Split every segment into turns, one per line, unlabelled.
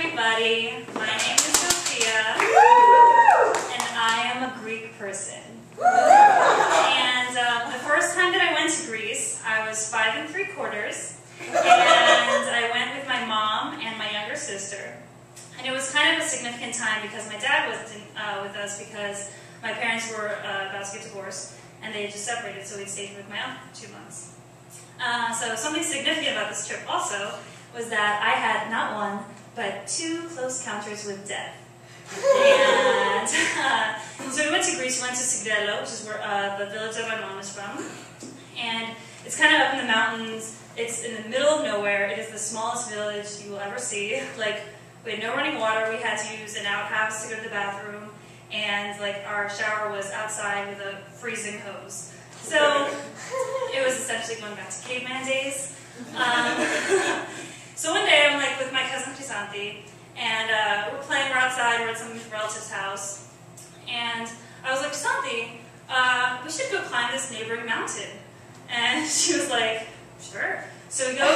everybody. My name is Sophia, and I am a Greek person. And the first time that I went to Greece, I was 5 3/4, and I went with my mom and my younger sister. And it was kind of a significant time because my dad wasn't with us because my parents were about to get divorced, and they had just separated, so we stayed with my aunt for 2 months. So something significant about this trip also was that I had not one, but 2 close encounters with death. And so we went to Greece, we went to Sigdelo, which is where the village that my mom is from. And it's kind of up in the mountains. It's in the middle of nowhere. It is the smallest village you will ever see. Like, we had no running water. We had to use an outhouse to go to the bathroom. And like our shower was outside with a freezing hose. So it was essentially going back to caveman days. So one day I'm like with my cousin Crisanti, and we're playing, we're outside, we're at some relative's house, and I was like, Crisanti, we should go climb this neighboring mountain. And she was like, sure. So we go so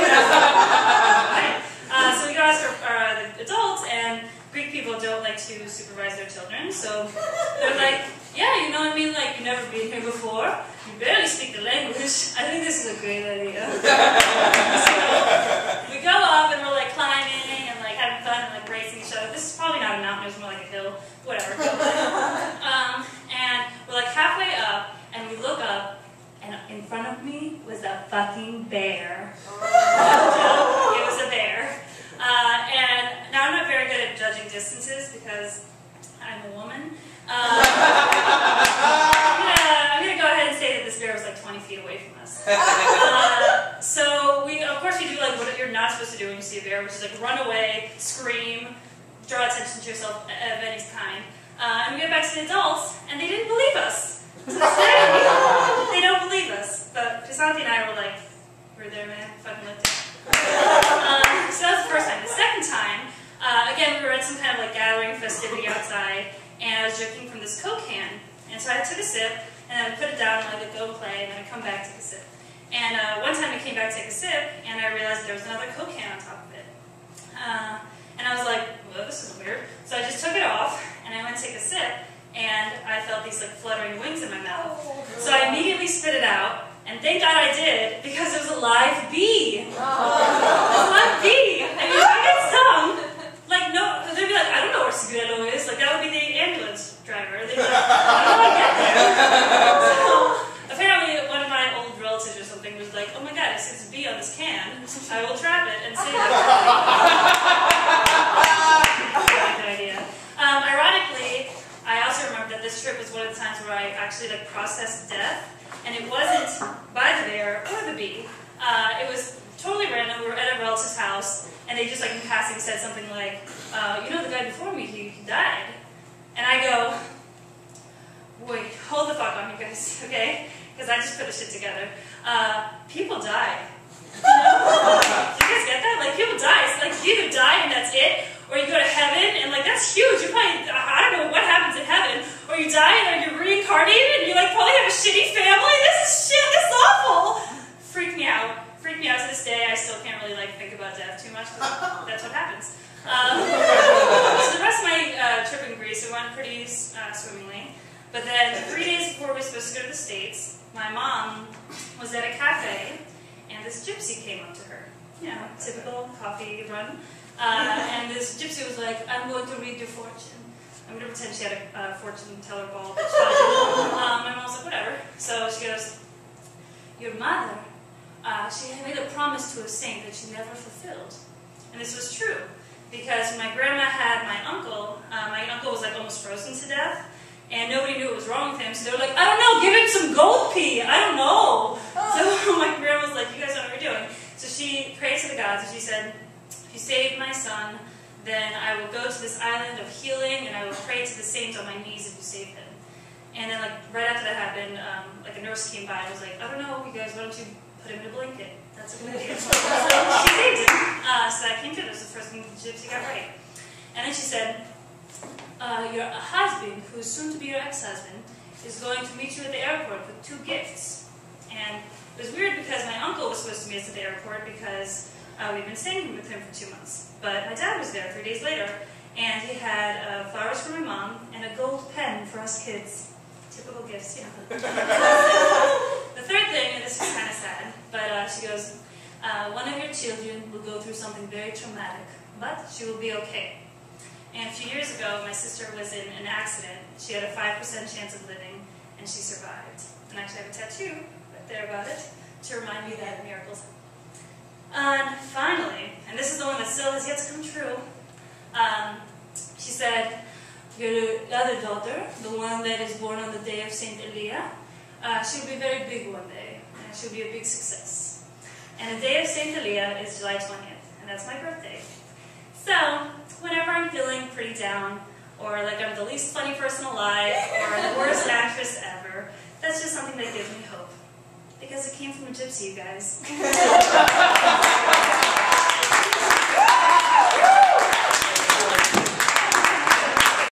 we go ask the adults, and Greek people don't like to supervise their children, so they're like, yeah, you know what I mean, like, you've never been here before, you barely speak the language, I think this is a great idea. So we go up, and we're like climbing, and like having fun, and like racing each other. This is probably not a mountain, it was more like a hill, whatever. And we're like halfway up, and we look up, and in front of me was a fucking bear. It was a bear. And now I'm not very good at judging distances because I'm a woman. I'm gonna go ahead and say that this bear was like 20 feet away from us. So of course we do like what you're not supposed to do when you see a bear, which is like run away, scream, draw attention to yourself of any kind. And we get back to the adults, and they didn't believe us. To this day, they don't believe us. But Crisanti and I were like, we're there, man, fucking looked at. So that was the first time. The second time, again, we were at some kind of like gathering festivity outside, and I was drinking from this Coke can. And so I took a sip, and then I put it down, and I would go and play, and then I'd come back, take a sip. And one time I came back to take a sip, and I realized there was another Coke can on top of it. And I was like, well, this is weird. So I just took it off, and I went to take a sip, and I felt these like fluttering wings in my mouth. So I immediately spit it out, and thank God I did, because it was a live bee. It was a live bee. I mean, if I get stung, like, no, they'd be like, I don't know where Sigdelo is. Like, that would be the ambulance driver. They'd be like, how do I get there? So apparently, one of my old relatives or something was like, oh my God, I see this bee on this can. I will trap it and save it. Good idea. Ironically, I also remember that this trip was one of the times where I actually like processed death. And it wasn't by the bear or the bee. It was totally random. We were at a relative's house, and they just, like, in passing said something like, you know, the guy before me, he died. And I go, wait, hold the fuck on, you guys, okay? Because I just put the shit together. People die. You know? Do you guys get that? Like, people die. It's like, you either die and that's it, or you go to heaven, and, like, that's huge. You probably, I don't know what happens in heaven. Or you die, and you're reincarnated, and you, like, probably have a shitty family. This is shit. This is awful. Freaked me out. Freaked me out to this day. I still can't really, like, think about death too much, because that's what happens. So the rest of my trip in Greece, it went pretty swimmingly. But then 3 days before we were supposed to go to the States, my mom was at a cafe, and this gypsy came up to her. You know, typical coffee run. And this gypsy was like, I'm going to read your fortune. I'm going to pretend she had a fortune teller ball, but she didn't. My mom was like, whatever. So she goes, your mother, she made a promise to a saint that she never fulfilled. And this was true, because my grandma had my uncle was like almost frozen to death, and nobody knew what was wrong with him, so they were like, I don't know, give him some gold pea, I don't know. So my grandma was like, you guys know what you're doing. So she prayed to the gods, and she said, if you save my son, then I will go to this island of healing, and I will pray to the saint on my knees if you save him. And then, like, right after that happened, like, a nurse came by and was like, I don't know, you guys, why don't you put him in a blanket? That's a good idea. So she saved him. So that came through. That was the first thing the gypsy got right. And then she said, your husband, who is soon to be your ex-husband, is going to meet you at the airport with 2 gifts. And it was weird because my uncle was supposed to meet us at the airport because we've been staying with him for 2 months. But my dad was there 3 days later, and he had flowers for my mom and a gold pen for us kids. Typical gifts, you know. The third thing, and this is kind of sad, but she goes, one of your children will go through something very traumatic, but she will be okay. And a few years ago, my sister was in an accident. She had a 5% chance of living, and she survived. And actually I have a tattoo right there about it to remind me that miracles. And finally, and this is the one that still has yet to come true, she said, your other daughter, the one that is born on the day of Saint Elia, she'll be very big one day, and she'll be a big success. And the day of Saint Elia is July 20th, and that's my birthday. So, whenever I'm feeling pretty down, or like I'm the least funny person alive, or the worst actress ever, that's just something that gives me hope. Because it came from a gypsy, you guys.